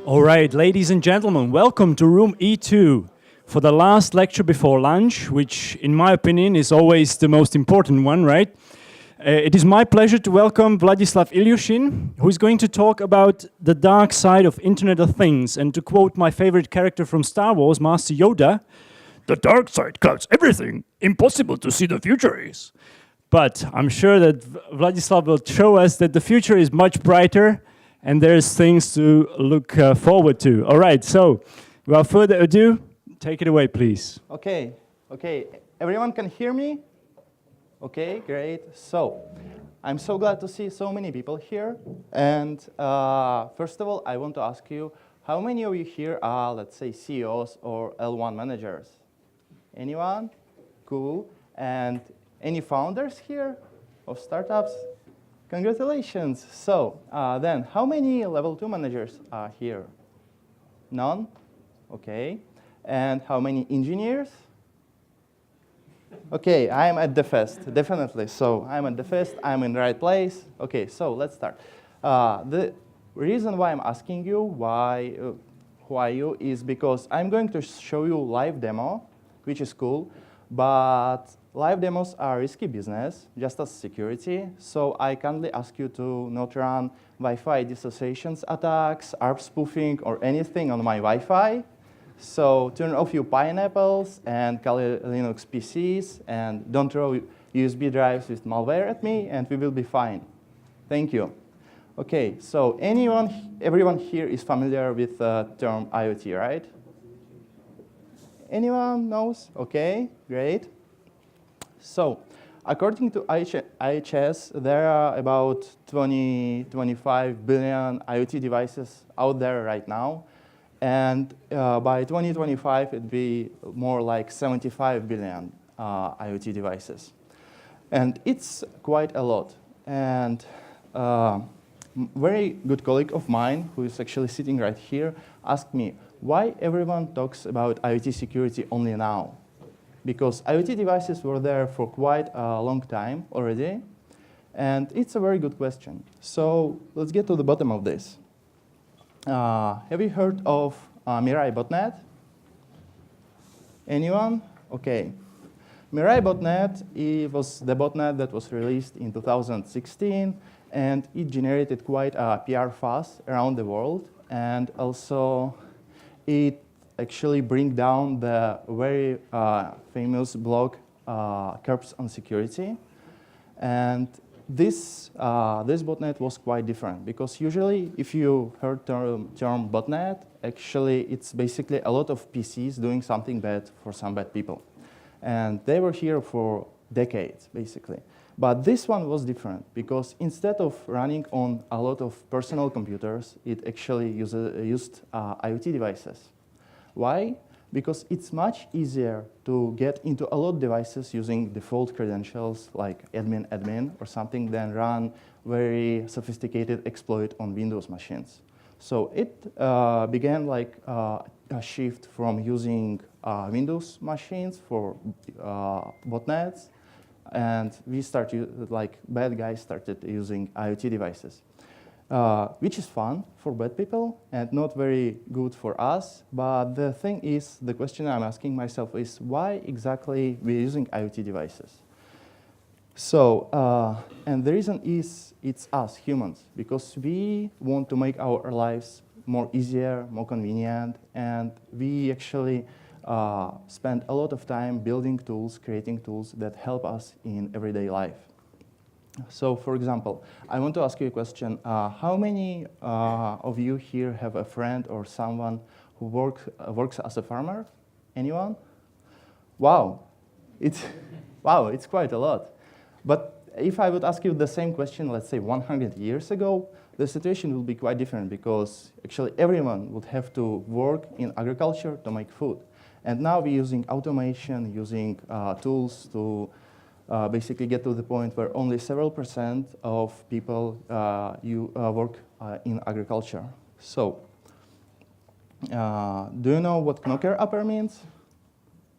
All right, ladies and gentlemen, welcome to room E2 for the last lecture before lunch, which in my opinion is always the most important one, right? It is my pleasure to welcome Vladislav Iliushin, who is going to talk about the dark side of Internet of Things. And to quote my favorite character from Star Wars, Master Yoda, "The dark side clouds everything. Impossible to see the future is." But I'm sure that Vladislav will show us that the future is much brighter and there's things to look forward to. All right, so without further ado, take it away, please. Okay, everyone can hear me? Okay, great. So, I'm so glad to see so many people here. And first of all, I want to ask you, how many of you here are, let's say, CEOs or L1 managers? Anyone? Cool. And any founders here of startups? Congratulations. So, then, how many level 2 managers are here? None? Okay. And how many engineers? Okay, I'm at DevFest, definitely. So I'm at DevFest, I'm in the right place. Okay, so let's start. The reason why I'm asking you who are you is because I'm going to show you live demo, which is cool, but live demos are risky business, just as security. So I kindly ask you to not run Wi-Fi dissociations attacks, ARP spoofing, or anything on my Wi-Fi. So turn off your pineapples and Kali Linux PCs, and don't throw USB drives with malware at me, and we will be fine. Thank you. Okay, so everyone here is familiar with the term IoT, right? Anyone knows? Okay, great. So according to IHS, there are about 25 billion IoT devices out there right now. And by 2025, it'd be more like 75 billion IoT devices. And it's quite a lot. And very good colleague of mine, who is actually sitting right here, asked me, why everyone talks about IoT security only now? Because IoT devices were there for quite a long time already. And it's a very good question. So let's get to the bottom of this. Have you heard of Mirai botnet? Anyone? Okay. Mirai botnet, it was the botnet that was released in 2016, and it generated quite a PR fuss around the world, and also it actually bring down the very famous blog Curbs on Security. And this botnet was quite different, because usually if you heard the term botnet, actually it's basically a lot of PCs doing something bad for some bad people. And they were here for decades, basically. But this one was different, because instead of running on a lot of personal computers, it actually used IoT devices. Why? Because it's much easier to get into a lot of devices using default credentials like admin or something than run very sophisticated exploit on Windows machines. So it began like a shift from using Windows machines for botnets, and we started, like bad guys started using IoT devices. Which is fun for bad people and not very good for us. But the thing is, the question I'm asking myself is, why exactly we're using IoT devices? So, and the reason is, it's us, humans, because we want to make our lives more easier, more convenient, and we actually spend a lot of time building tools, creating tools that help us in everyday life. So, for example, I want to ask you a question. How many of you here have a friend or someone who works as a farmer? Anyone? Wow, it's quite a lot. But if I would ask you the same question, let's say 100 years ago, the situation will be quite different, because actually everyone would have to work in agriculture to make food. And now we're using automation, using tools to basically get to the point where only several % of people work in agriculture. So, do you know what Knocker upper means?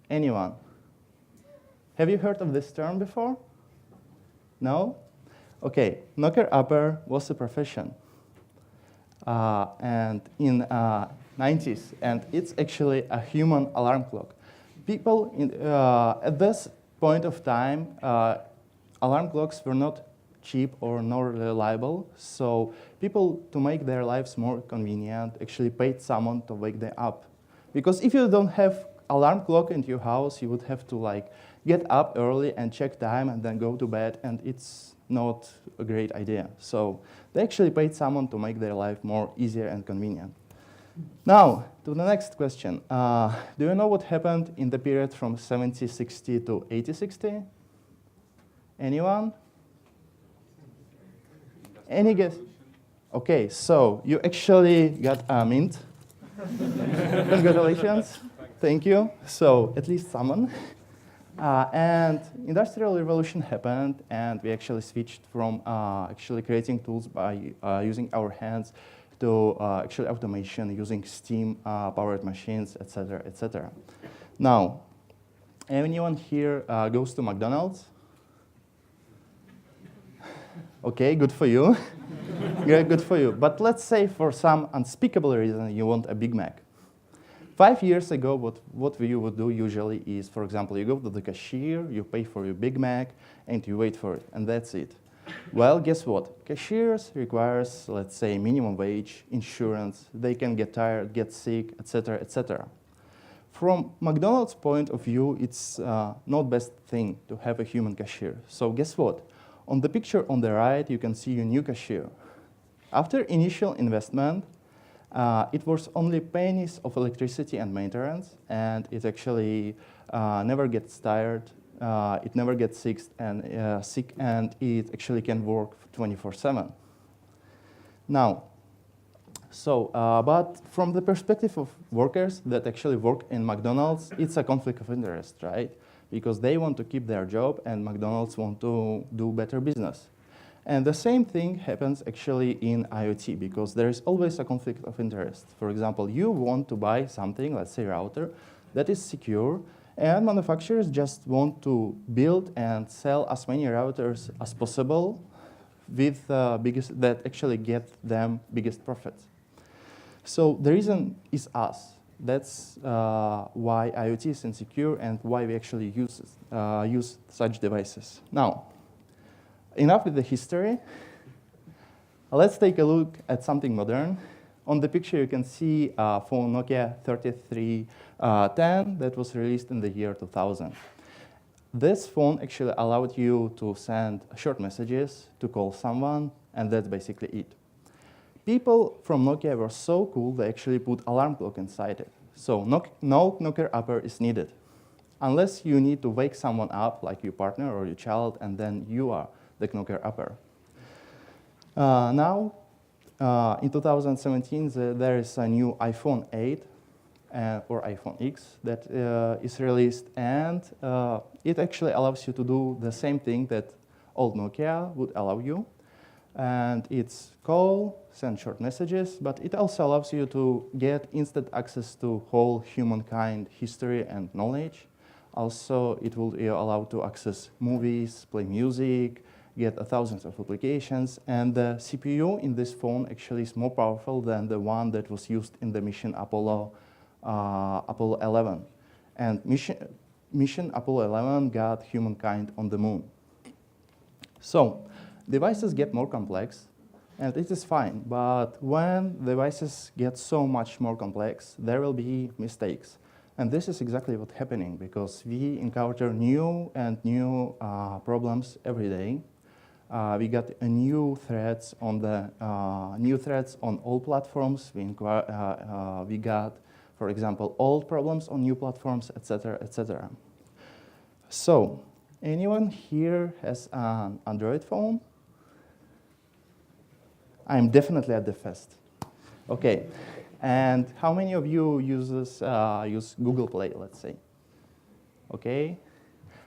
Anyone? Have you heard of this term before? No? Okay, Knocker upper was a profession. and in 90s, and it's actually a human alarm clock. People at this point of time, alarm clocks were not cheap or not reliable, so people, to make their lives more convenient, actually paid someone to wake them up. Because if you don't have alarm clock in your house, you would have to get up early and check time and then go to bed, and it's not a great idea. So they actually paid someone to make their life more easier and convenient. Now, to the next question. Do you know what happened in the period from 7060 to 8060? Anyone? Any guess? Okay, so you actually got a mint. Congratulations. Thank you. So at least someone. And Industrial Revolution happened, and we actually switched from actually creating tools by using our hands to actually automation using steam-powered machines, etc., etc. Now, anyone here goes to McDonald's? Okay, good for you. Yeah, good for you. But let's say for some unspeakable reason you want a Big Mac. 5 years ago, what you would do usually is, for example, you go to the cashier, you pay for your Big Mac, and you wait for it, and that's it. Well, guess what? Cashiers requires, let's say, minimum wage, insurance, they can get tired, get sick, etc., etc. From McDonald's point of view, it's not best thing to have a human cashier. So guess what? On the picture on the right, you can see your new cashier. After initial investment, it was only pennies of electricity and maintenance, and it actually never gets tired. It never gets sick, and it actually can work 24/7. Now, but from the perspective of workers that actually work in McDonald's, it's a conflict of interest, right? Because they want to keep their job, and McDonald's want to do better business. And the same thing happens actually in IoT, because there is always a conflict of interest. For example, you want to buy something, let's say router, that is secure, and manufacturers just want to build and sell as many routers as possible with that actually get them biggest profits. So the reason is us. That's why IoT is insecure and why we actually use such devices. Now, enough with the history. Let's take a look at something modern. On the picture, you can see a phone Nokia 3310 that was released in the year 2000. This phone actually allowed you to send short messages, to call someone, and that's basically it. People from Nokia were so cool, they actually put alarm clock inside it. So no knocker upper is needed. Unless you need to wake someone up, like your partner or your child, and then you are the knocker upper. Now, in 2017, there is a new iPhone 8 or iPhone X that is released, and it actually allows you to do the same thing that old Nokia would allow you. And it's call, send short messages, but it also allows you to get instant access to whole humankind history and knowledge. Also, it will allow to access movies, play music, get thousands of applications, and the CPU in this phone actually is more powerful than the one that was used in the mission Apollo 11. And mission Apollo 11 got humankind on the moon. So devices get more complex, and it is fine, but when devices get so much more complex, there will be mistakes. And this is exactly what's happening, because we encounter new and new problems every day. We got new threats on all platforms. We got, for example, old problems on new platforms, etc., etc. So, anyone here has an Android phone? I'm definitely at DevFest. Okay, and how many of you use Google Play, let's say? Okay.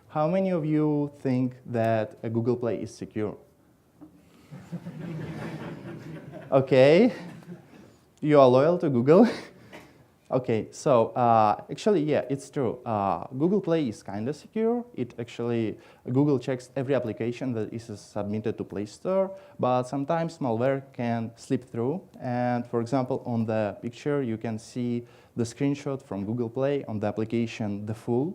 How many of you think that a Google Play is secure? Okay. You are loyal to Google? Okay, so actually, yeah, it's true. Google Play is kind of secure. It actually, Google checks every application that is submitted to Play Store, but sometimes malware can slip through. And for example, on the picture, you can see the screenshot from Google Play on the application The Fool.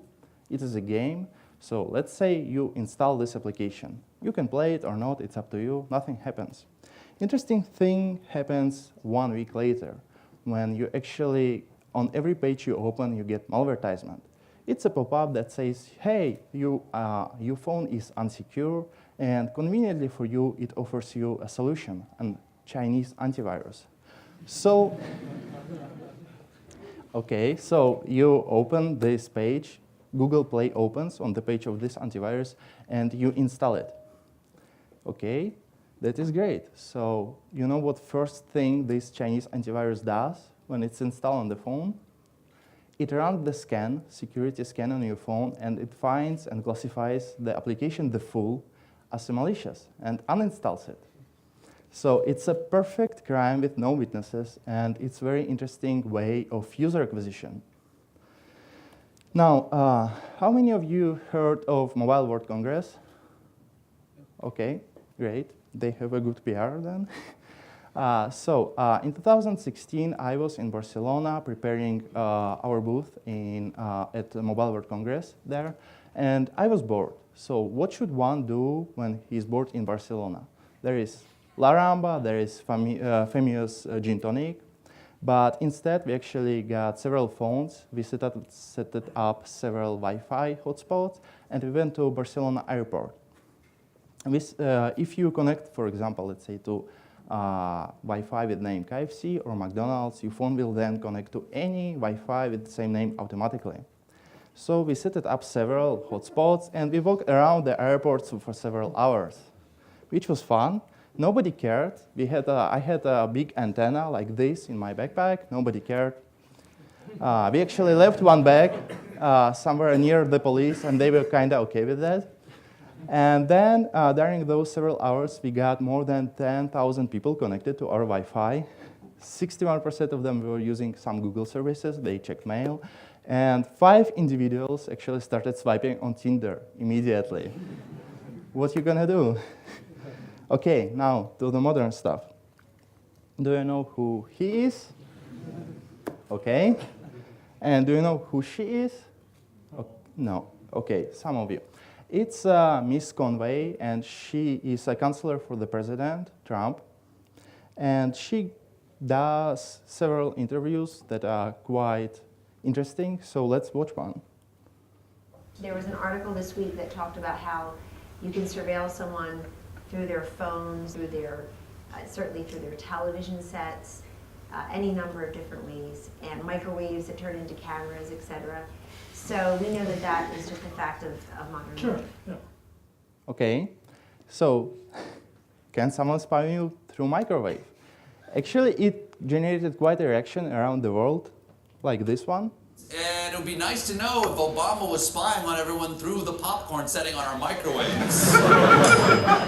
It is a game. So let's say you install this application. You can play it or not, it's up to you, nothing happens. Interesting thing happens 1 week later when you actually, on every page you open, you get malvertisement. It's a pop-up that says, hey, your phone is unsecure, and conveniently for you, it offers you a solution, a Chinese antivirus. So, okay, so you open this page, Google Play opens on the page of this antivirus, and you install it. Okay, that is great. So you know what first thing this Chinese antivirus does when it's installed on the phone? It runs the scan, security scan on your phone, and it finds and classifies the application The Fool as malicious and uninstalls it. So it's a perfect crime with no witnesses, and it's a very interesting way of user acquisition. Now, how many of you heard of Mobile World Congress? Okay, great. They have a good PR then. In 2016, I was in Barcelona preparing our booth at the Mobile World Congress there, and I was bored. So what should one do when he's bored in Barcelona? There is La Ramba, there is famous gin tonic, but instead we actually got several phones, we set up several Wi-Fi hotspots, and we went to Barcelona airport. If you connect, for example, let's say to Wi-Fi with name KFC or McDonald's, your phone will then connect to any Wi-Fi with the same name automatically. So we set up several hotspots, and we walked around the airport for several hours, which was fun. Nobody cared. I had a big antenna like this in my backpack. Nobody cared. We actually left one bag somewhere near the police, and they were kind of okay with that. And then during those several hours, we got more than 10,000 people connected to our Wi-Fi. 61% of them were using some Google services. They checked mail. And 5 individuals actually started swiping on Tinder immediately. What you gonna do? Okay, now to the modern stuff. Do you know who he is? Okay. And do you know who she is? No. Okay, some of you. It's Miss Conway, and she is a counselor for the president, Trump. And she does several interviews that are quite interesting, so let's watch one. There was an article this week that talked about how you can surveil someone through their phones, through their, certainly through their television sets, any number of different ways, and microwaves that turn into cameras, etc. So we know that that is just a fact of modern life. Yeah. Okay, so can someone spy you through microwave? Actually, it generated quite a reaction around the world, like this one. And it would be nice to know if Obama was spying on everyone through the popcorn setting on our microwaves.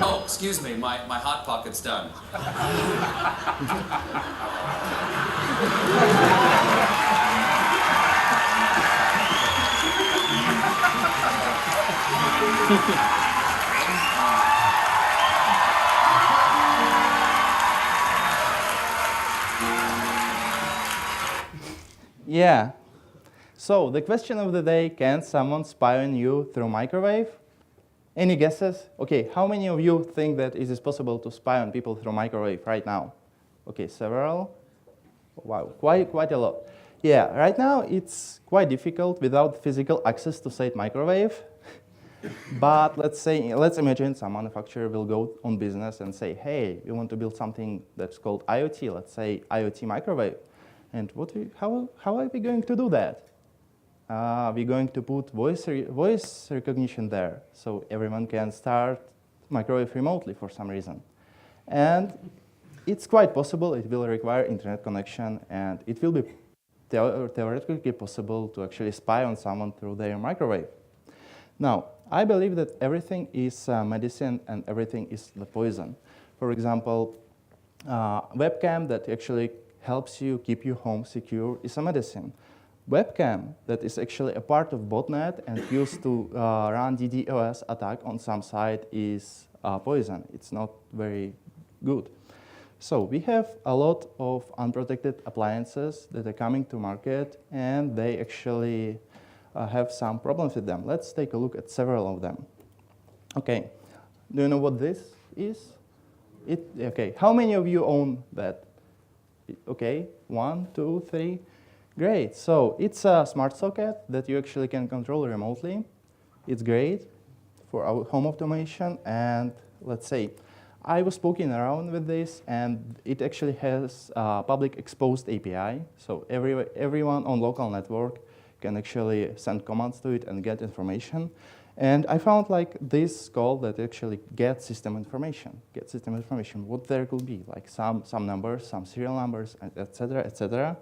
Oh, excuse me, my Hot Pocket's done. Yeah. So the question of the day, can someone spy on you through microwave? Any guesses? Okay, how many of you think that it is possible to spy on people through microwave right now? Okay, several. Wow, quite a lot. Yeah, right now it's quite difficult without physical access to said microwave. But let's imagine some manufacturer will go on business and say, hey, we want to build something that's called IoT, let's say IoT microwave. And how are we going to do that? We're going to put voice recognition there, so everyone can start microwave remotely for some reason. And it's quite possible. It will require internet connection, and it will be theoretically possible to actually spy on someone through their microwave. Now, I believe that everything is medicine and everything is the poison. For example, webcam that actually helps you keep your home secure is a medicine. Webcam that is actually a part of botnet and used to run DDoS attack on some site is poison. It's not very good. So we have a lot of unprotected appliances that are coming to market, and they actually have some problems with them. Let's take a look at several of them. Okay, do you know what this is? Okay, how many of you own that? Okay, 1, 2, 3. Great, so it's a smart socket that you actually can control remotely. It's great for our home automation, and let's say, I was poking around with this, and it actually has a public exposed API, so everyone on local network can actually send commands to it and get information. And I found like this call that actually gets system information, what there could be, like some numbers, some serial numbers, et cetera, et cetera.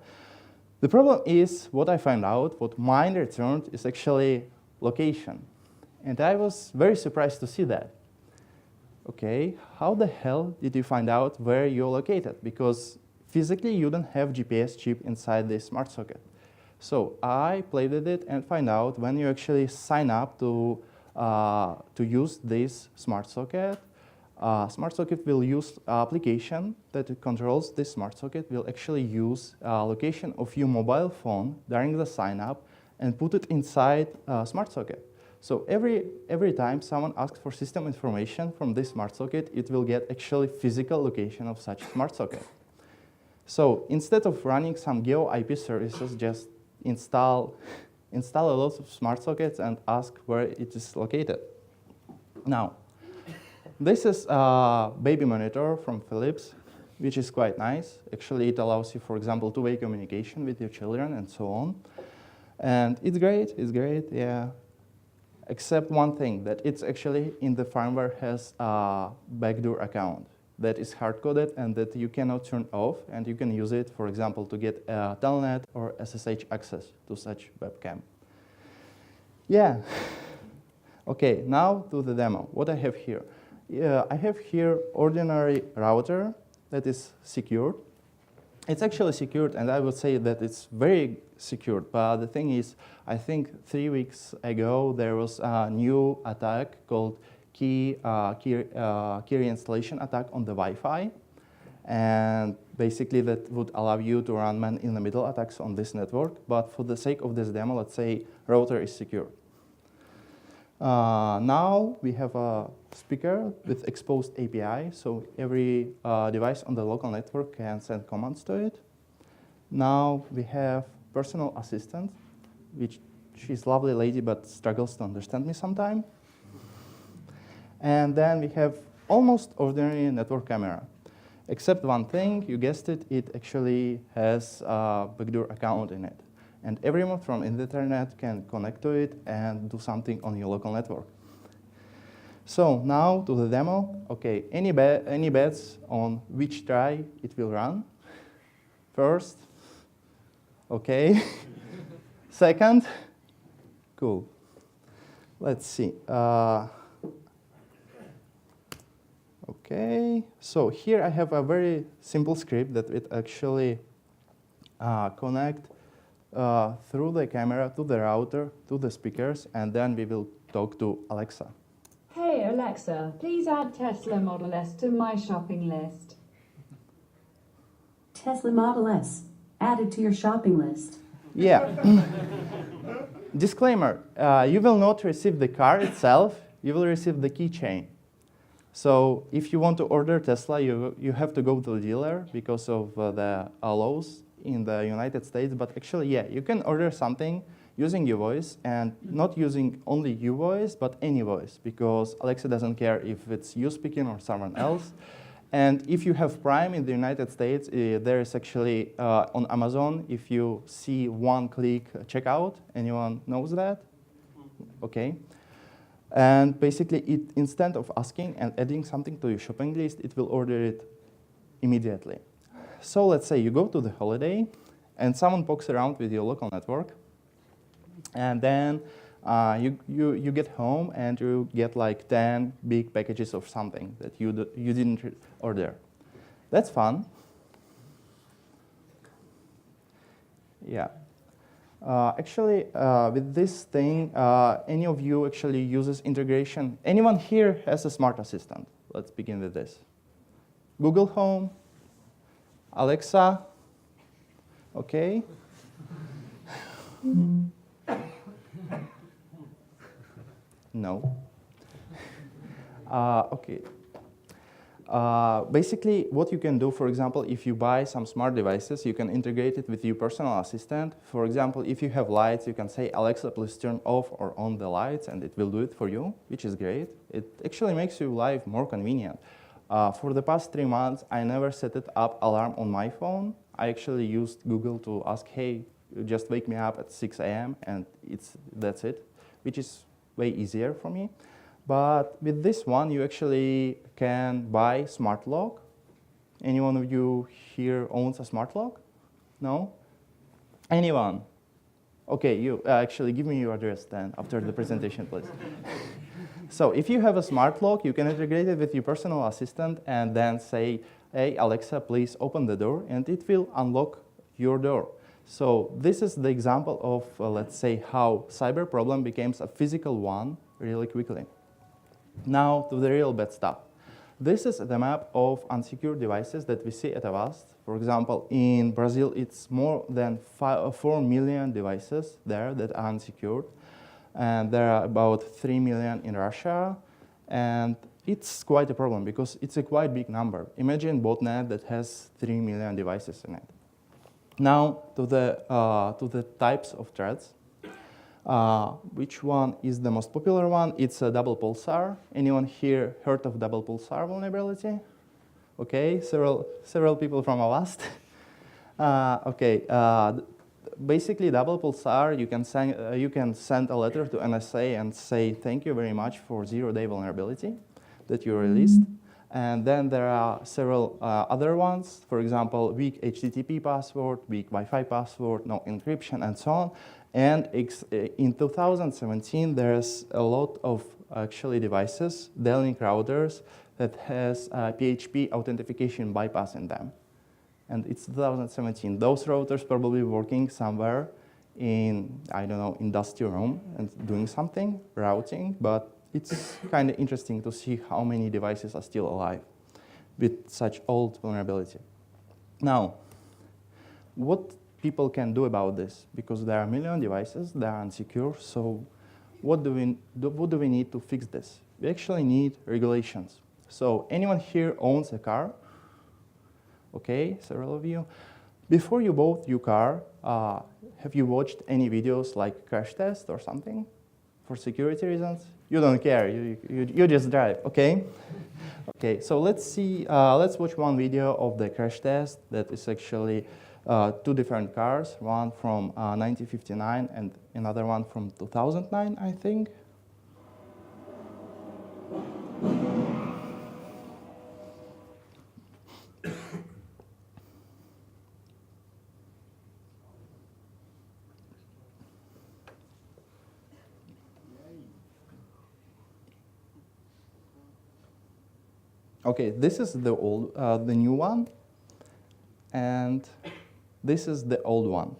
The problem is, what I found out, what mine returned is actually location. And I was very surprised to see that. Okay, how the hell did you find out where you're located? Because physically you don't have GPS chip inside this smart socket. So I played with it and find out when you actually sign up to use this smart socket will use application that controls this smart socket will actually use location of your mobile phone during the sign up and put it inside a smart socket. So every time someone asks for system information from this smart socket, it will get actually physical location of such smart socket. So instead of running some geo IP services, just install a lot of smart sockets and ask where it is located. Now, this is a baby monitor from Philips, which is quite nice. Actually, it allows you, for example, two-way communication with your children and so on. And it's great, yeah. Except one thing, that it's actually in the firmware has a backdoor account that is hard-coded and that you cannot turn off, and you can use it, for example, to get a telnet or SSH access to such webcam. Yeah. Okay, now to the demo. What I have here. I have here ordinary router that is secured. It's actually secured, and I would say that it's very secured. But the thing is, I think 3 weeks ago, there was a new attack called key reinstallation attack on the Wi-Fi. And basically, that would allow you to run man-in-the-middle attacks on this network. But for the sake of this demo, let's say router is secure. Now we have a speaker with exposed API, so every device on the local network can send commands to it. Now we have personal assistant, which she's a lovely lady but struggles to understand me sometimes. And then we have almost ordinary network camera, except one thing, you guessed it, it actually has a backdoor account in it. And everyone from the internet can connect to it and do something on your local network. So now to the demo. Okay, any bets on which try it will run? First, okay. Second, cool. Let's see. Okay, so here I have a very simple script that it actually connect through the camera to the router, to the speakers, and then we will talk to Alexa. Hey Alexa, please add Tesla Model S to my shopping list. Tesla Model S, added to your shopping list. Yeah. Disclaimer, you will not receive the car itself, you will receive the keychain. So if you want to order Tesla, you have to go to the dealer because of the laws in the United States. But actually, yeah, you can order something using your voice and not using only your voice, but any voice, because Alexa doesn't care if it's you speaking or someone else. And if you have Prime in the United States, there is actually on Amazon, if you see one-click checkout, anyone knows that? Okay. And basically, instead of asking and adding something to your shopping list, it will order it immediately. So let's say you go to the holiday, and someone pokes around with your local network, and then you get home, and you get like 10 big packages of something that you didn't order. That's fun. Yeah. Actually, with this thing, any of you actually uses integration? Anyone here has a smart assistant? Let's begin with this. Google Home, Alexa, okay? No. Okay. Basically, what you can do, for example, if you buy some smart devices, you can integrate it with your personal assistant. For example, if you have lights, you can say, Alexa, please turn off or on the lights, and it will do it for you, which is great. It actually makes your life more convenient. For the past 3 months, I never set it up alarm on my phone. I actually used Google to ask, hey, just wake me up at 6 a.m., and that's it, which is way easier for me. But with this one, you actually can buy smart lock. Anyone of you here owns a smart lock? No? Anyone? Okay, you actually give me your address then after the presentation, please. So if you have a smart lock, you can integrate it with your personal assistant and then say, hey, Alexa, please open the door, and it will unlock your door. So this is the example of, let's say, how cyber problem becomes a physical one really quickly. Now to the real bad stuff. This is the map of unsecured devices that we see at Avast. For example, in Brazil, it's more than 4 million devices there that are unsecured. And there are about 3 million in Russia. And it's quite a problem because it's a quite big number. Imagine botnet that has 3 million devices in it. Now to the types of threats. Which one is the most popular one? It's a double Pulsar. Anyone here heard of double Pulsar vulnerability? Okay, several people from Avast. Okay, basically double Pulsar, you can send a letter to NSA and say thank you very much for 0-day vulnerability that you released. And then there are several other ones. For example, weak HTTP password, weak Wi-Fi password, no encryption, and so on. And in 2017, there's a lot of actually devices, D-Link routers, that has PHP authentication bypass in them. And it's 2017. Those routers probably working somewhere in, I don't know, industry room and doing something, routing, but it's kind of interesting to see how many devices are still alive with such old vulnerability. Now, what people can do about this? Because there are a million devices, they are unsecure, so what do we need to fix this? We actually need regulations. So anyone here owns a car? Okay, several of you. Before you bought your car, have you watched any videos like crash test or something for security reasons? You don't care, you just drive, okay? Okay, so let's watch one video of the crash test that is actually 2 different cars, one from 1959 and another one from 2009, I think. Okay, this is the new one, and this is the old one.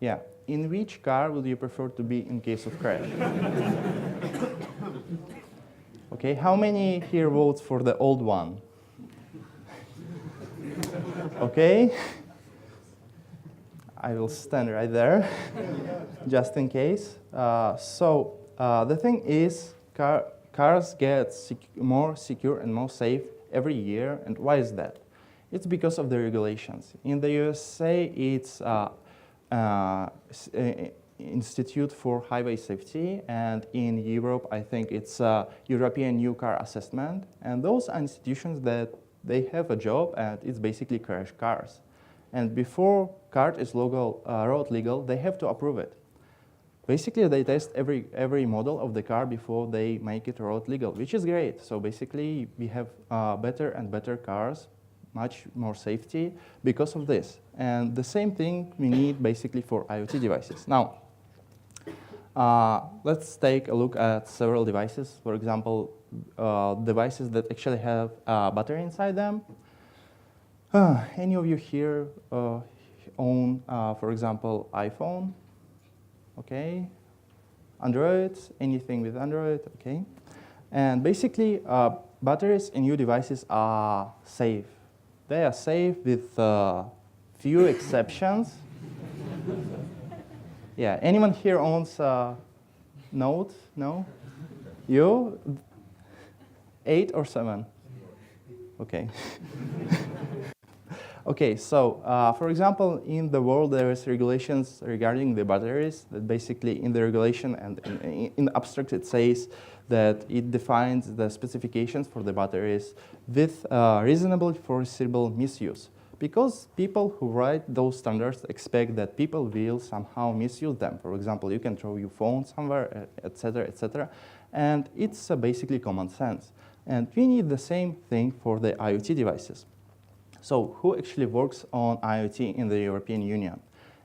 Yeah, in which car would you prefer to be in case of crash? Okay, how many here votes for the old one? Okay, I will stand right there, just in case. The thing is, cars get more secure and more safe every year, and why is that? It's because of the regulations. In the USA, it's Institute for Highway Safety, and in Europe, I think it's European New Car Assessment, and those are institutions that they have a job, and it's basically crash cars. And before car is road legal, they have to approve it. Basically, they test every model of the car before they make it road legal, which is great. So basically, we have better and better cars, much more safety because of this. And the same thing we need basically for IoT devices. Now, let's take a look at several devices. For example, devices that actually have a battery inside them. Any of you here own, for example, iPhone? Okay. Android, anything with Android, okay. And basically, batteries in new devices are safe. They are safe with few exceptions. Yeah, anyone here owns Note? No? You? 8 or 7? Okay. Okay, so for example, in the world there is regulations regarding the batteries that basically in the regulation and in the abstract it says that it defines the specifications for the batteries with reasonable foreseeable misuse. Because people who write those standards expect that people will somehow misuse them. For example, you can throw your phone somewhere, etc., etc. And it's basically common sense. And we need the same thing for the IoT devices. So who actually works on IoT in the European Union?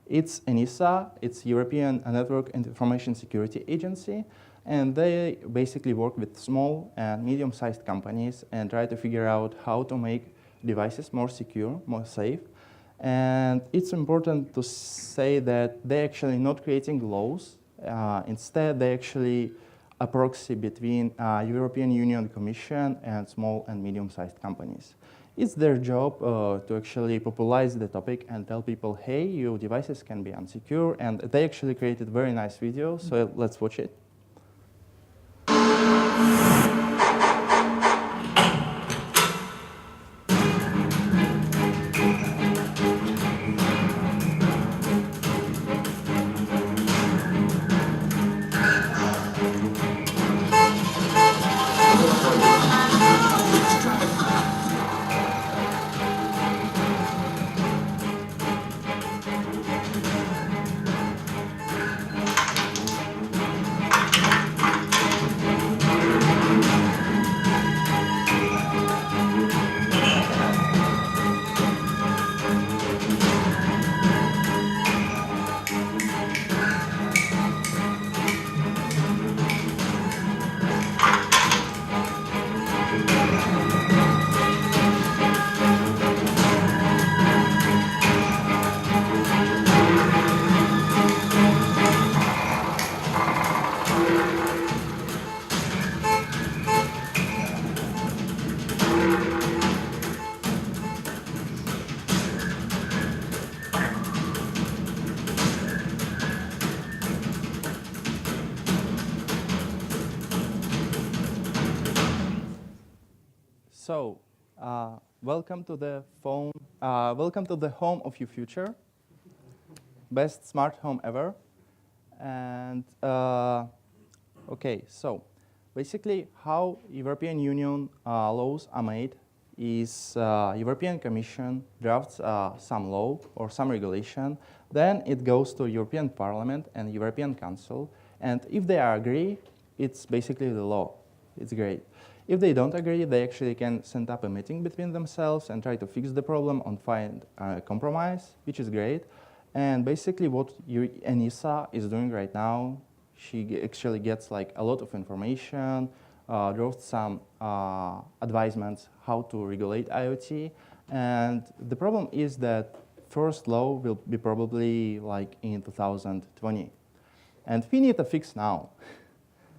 It's ENISA, it's European Network and Information Security Agency, and they basically work with small and medium-sized companies and try to figure out how to make devices more secure, more safe. And it's important to say that they're actually not creating laws. Instead, they actually a proxy between European Union Commission and small and medium-sized companies. It's their job to actually popularize the topic and tell people, hey, your devices can be unsecure. And they actually created very nice videos, so let's watch it. So, welcome to the phone. Welcome to the home of your future. Best smart home ever. And okay, so basically, how European Union laws are made is European Commission drafts some law or some regulation. Then it goes to European Parliament and European Council. And if they agree, it's basically the law. It's great. If they don't agree, they actually can set up a meeting between themselves and try to fix the problem and find a compromise, which is great. And basically what ENISA is doing right now, she actually gets like a lot of information, wrote some advisements how to regulate IoT. And the problem is that first law will be probably like in 2020. And we need a fix now.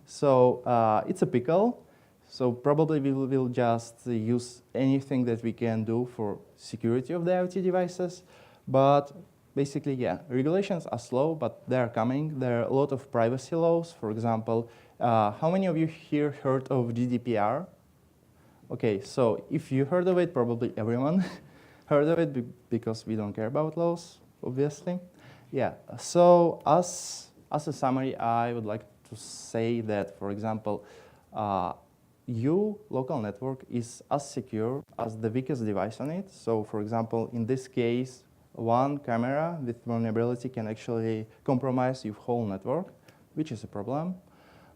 So it's a pickle. So probably we will just use anything that we can do for security of the IoT devices. But basically, yeah, regulations are slow, but they're coming. There are a lot of privacy laws. For example, how many of you here heard of GDPR? Okay, so if you heard of it, probably everyone heard of it because we don't care about laws, obviously. Yeah, so as a summary, I would like to say that, for example, your local network is as secure as the weakest device on it. So for example, in this case, one camera with vulnerability can actually compromise your whole network, which is a problem.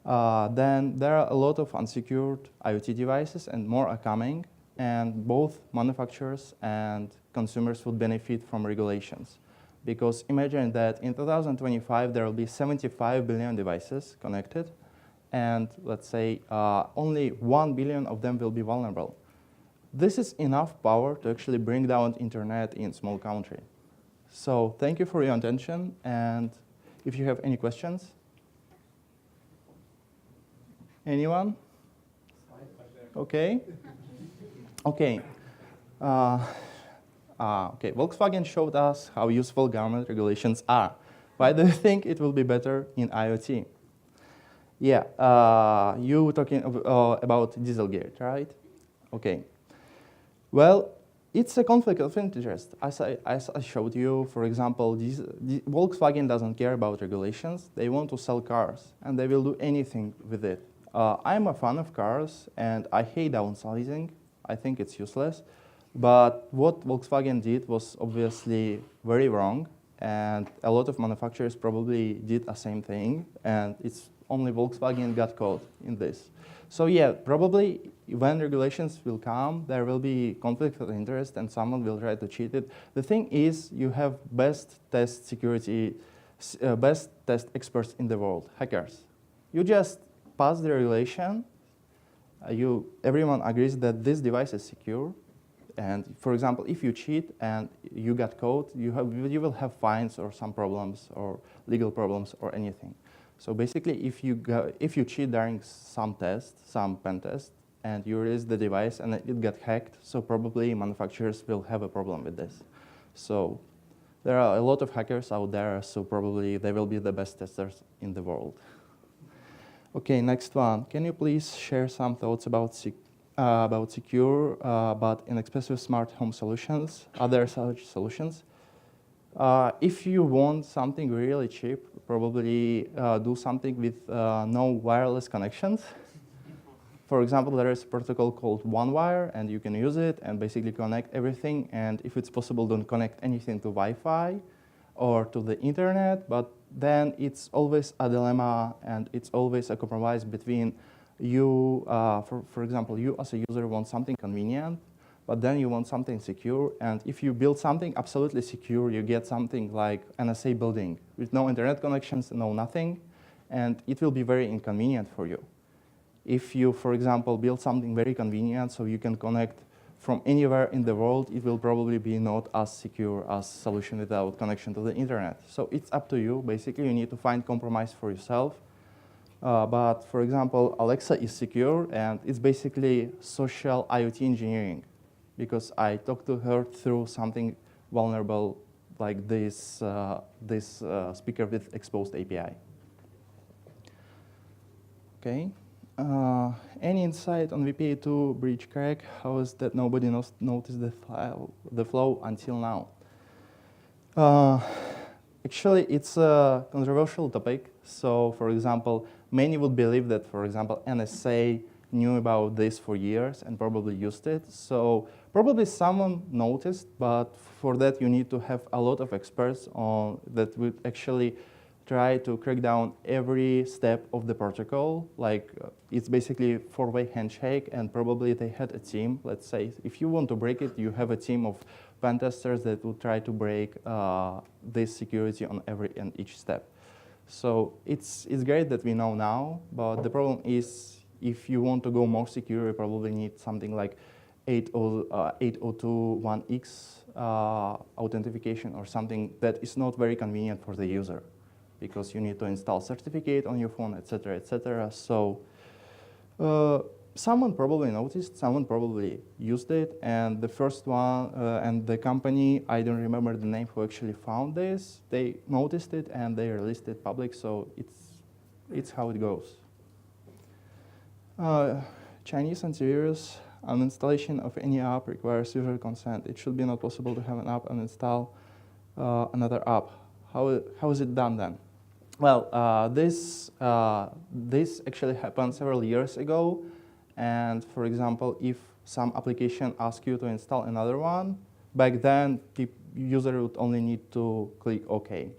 Then there are a lot of unsecured IoT devices and more are coming. And both manufacturers and consumers would benefit from regulations. Because imagine that in 2025, there will be 75 billion devices connected. And let's say only 1 billion of them will be vulnerable. this is enough power to actually bring down internet in small country. So thank you for your attention, and if you have any questions. Anyone? Okay. Okay. Okay. Volkswagen showed us how useful government regulations are. Why do you think it will be better in IoT? Yeah, you were talking about Dieselgate, right? Okay. Well, it's a conflict of interest. As I showed you, for example, Volkswagen doesn't care about regulations. They want to sell cars, and they will do anything with it. I'm a fan of cars, and I hate downsizing. I think it's useless. But what Volkswagen did was obviously very wrong, and a lot of manufacturers probably did the same thing, and it's only Volkswagen got caught in this. So yeah, probably when regulations will come, there will be conflict of interest, and someone will try to cheat it. The thing is, you have best test security, best test experts in the world, hackers. You just pass the regulation. Everyone agrees that this device is secure. And for example, if you cheat and you got caught, you will have fines or some problems or legal problems or anything. So basically, if you cheat during some test, some pen test, and you release the device and it got hacked, so probably manufacturers will have a problem with this. So there are a lot of hackers out there, so probably they will be the best testers in the world. Okay, next one. Can you please share some thoughts about secure but inexpensive smart home solutions, other such solutions? If you want something really cheap, probably do something with no wireless connections. For example, there is a protocol called OneWire, and you can use it and basically connect everything. And if it's possible, don't connect anything to Wi-Fi or to the internet. But then it's always a dilemma, and it's always a compromise between you, for example, you as a user want something convenient, but then you want something secure. And if you build something absolutely secure, you get something like NSA building with no internet connections, no nothing, and it will be very inconvenient for you. If you, for example, build something very convenient so you can connect from anywhere in the world, it will probably be not as secure as solution without connection to the internet. So it's up to you. Basically, you need to find compromise for yourself. But for example, Alexa is secure, and it's basically social IoT engineering, because I talked to her through something vulnerable like this speaker with exposed API. Okay. Any insight on VPA2 breach crack? How is that nobody noticed the flow until now? Actually, it's a controversial topic. So, for example, many would believe that, for example, NSA knew about this for years and probably used it. So probably someone noticed, but for that you need to have a lot of experts that would actually try to crack down every step of the protocol. Like it's basically four-way handshake, and probably they had a team. Let's say if you want to break it, you have a team of pen testers that will try to break this security on every and each step. So it's great that we know now, but the problem is if you want to go more secure, you probably need something like 802.1x authentication or something that is not very convenient for the user, because you need to install certificate on your phone, etc., etc. So someone probably noticed, someone probably used it, and the first one, and the company, I don't remember the name who actually found this, they noticed it and they released it public, so it's how it goes. Chinese antivirus, uninstallation of any app requires user consent. It should be not possible to have an app and install another app. How is it done then? Well, this actually happened several years ago. And for example, if some application asks you to install another one, back then the user would only need to click OK.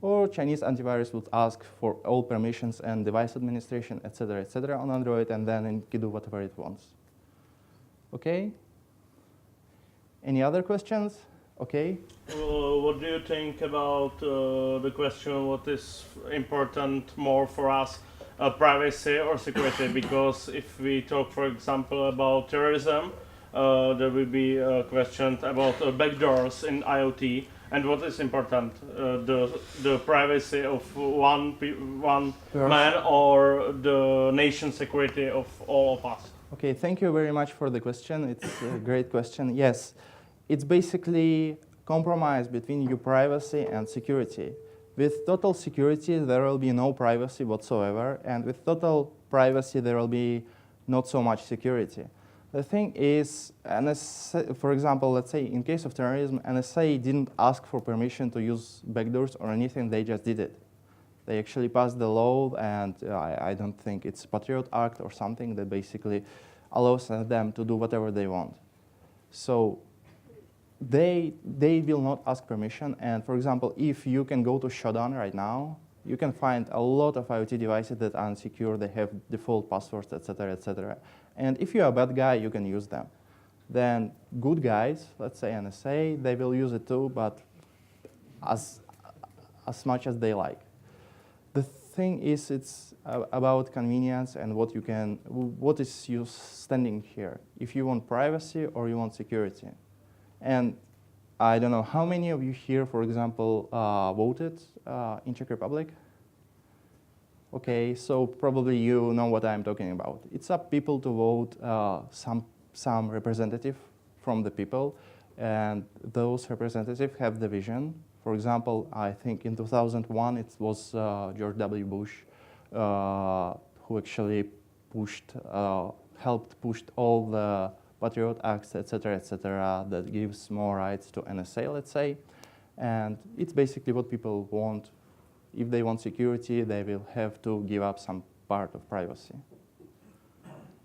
Or Chinese antivirus would ask for all permissions and device administration, etc., on Android, and then it can do whatever it wants. Okay? Any other questions? Okay. What do you think about the question, what is important more for us, privacy or security? Because if we talk, for example, about terrorism, there will be questions about backdoors in IoT and what is important, the privacy of one man or the nation security of all of us. Okay, thank you very much for the question. It's a great question. Yes, it's basically compromise between your privacy and security. With total security, there will be no privacy whatsoever, and with total privacy, there will be not so much security. The thing is, NSA, for example, let's say in case of terrorism, NSA didn't ask for permission to use backdoors or anything, they just did it. They actually passed the law, and I don't think it's Patriot Act or something that basically allows them to do whatever they want. So they will not ask permission, and for example, if you can go to Shodan right now, you can find a lot of IoT devices that are unsecure, they have default passwords, etc., etc. And if you're a bad guy, you can use them. Then good guys, let's say NSA, they will use it too, but as much as they like. The thing is, it's about convenience and what is you standing here. If you want privacy or you want security. And I don't know, how many of you here, for example, voted in Czech Republic? Okay, so probably you know what I'm talking about. It's up people to vote some representative from the people, and those representatives have the vision. For example, I think in 2001 it was George W. Bush who actually helped push all the Patriot Acts, etc., that gives more rights to NSA, let's say. And it's basically what people want. If they want security, they will have to give up some part of privacy.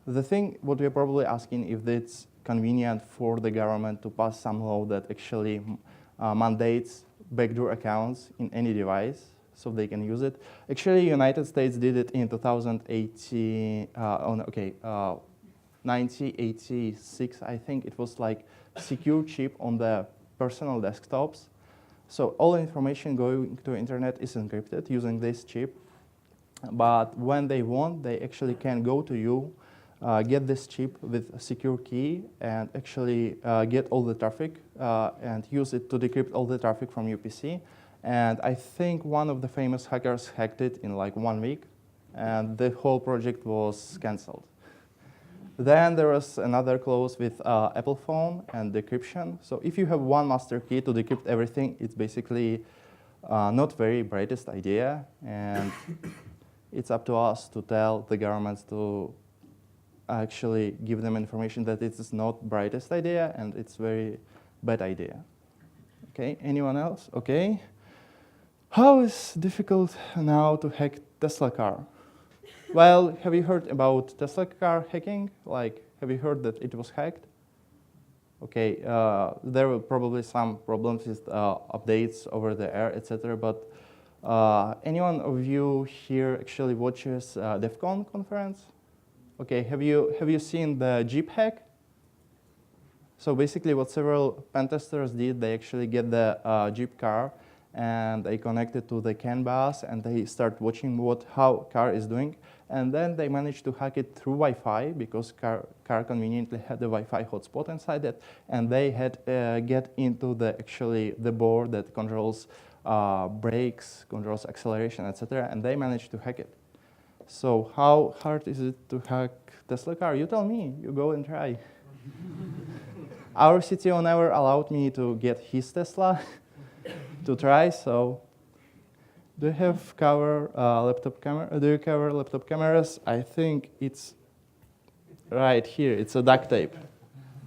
The thing, what we're probably asking, if it's convenient for the government to pass some law that actually mandates backdoor accounts in any device so they can use it. Actually, United States did it in 1986, I think. It was like secure chip on the personal desktops. So all information going to internet is encrypted using this chip. But when they want, they actually can go to you, get this chip with a secure key, and actually get all the traffic and use it to decrypt all the traffic from your PC. And I think one of the famous hackers hacked it in like 1 week, and the whole project was canceled. Then there was another clause with Apple phone and decryption. So if you have one master key to decrypt everything, it's basically not very brightest idea. And it's up to us to tell the governments to actually give them information that it is not brightest idea and it's very bad idea. Okay, anyone else? Okay. How is difficult now to hack Tesla car? Well, have you heard about Tesla car hacking? Like, have you heard that it was hacked? Okay, there were probably some problems with updates over the air, etc. But anyone of you here actually watches DEF CON conference? Okay, have you seen the Jeep hack? So basically, what several pen testers did, they actually get the Jeep car and they connect it to the CAN bus and they start watching how car is doing. And then they managed to hack it through Wi-Fi because car conveniently had a Wi-Fi hotspot inside it, and they had get into the board that controls brakes, controls acceleration, etc. And they managed to hack it. So how hard is it to hack Tesla car? You tell me. You go and try. Our CTO never allowed me to get his Tesla to try. So. Do you have cover laptop camera? Do you cover laptop cameras? I think it's right here. It's a duct tape.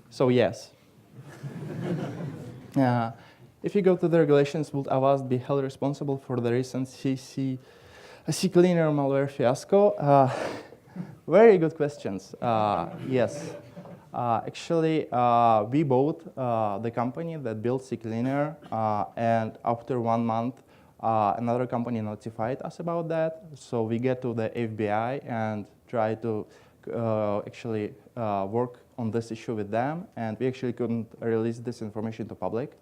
So yes. If you go to the regulations, would Avast be held responsible for the recent CCleaner malware fiasco? Very good questions. Yes. Actually, we bought the company that built CCleaner, and after 1 month, another company notified us about that. So we get to the FBI and try to actually work on this issue with them. And we actually couldn't release this information to public.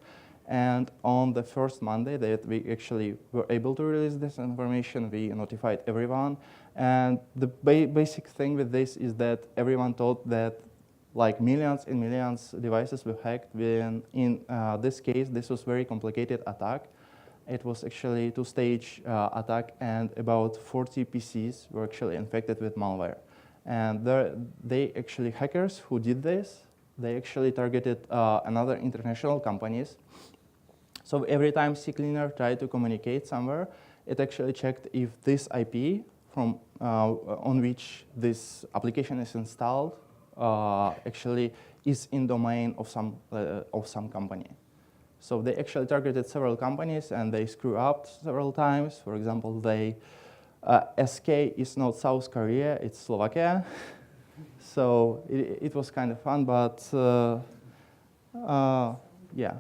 And on the first Monday that we actually were able to release this information, we notified everyone. And the basic thing with this is that everyone thought that like millions and millions devices were hacked. In this case, this was very complicated attack. It was actually a two-stage attack, and about 40 PCs were actually infected with malware. And hackers who did this, they actually targeted another international companies. So every time CCleaner tried to communicate somewhere, it actually checked if this IP from on which this application is installed actually is in domain of some company. So they actually targeted several companies, and they screw up several times. For example, SK is not South Korea, it's Slovakia. So it was kind of fun, but yeah.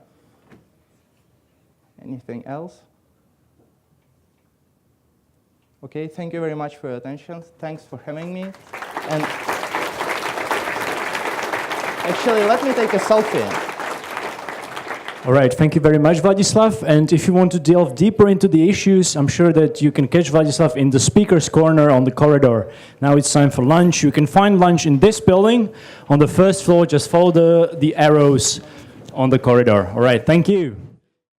Anything else? Okay, thank you very much for your attention. Thanks for having me. And actually, let me take a selfie. All right, thank you very much, Vladislav. And if you want to delve deeper into the issues, I'm sure that you can catch Vladislav in the speaker's corner on the corridor. Now it's time for lunch. You can find lunch in this building on the first floor. Just follow the arrows on the corridor. All right, thank you.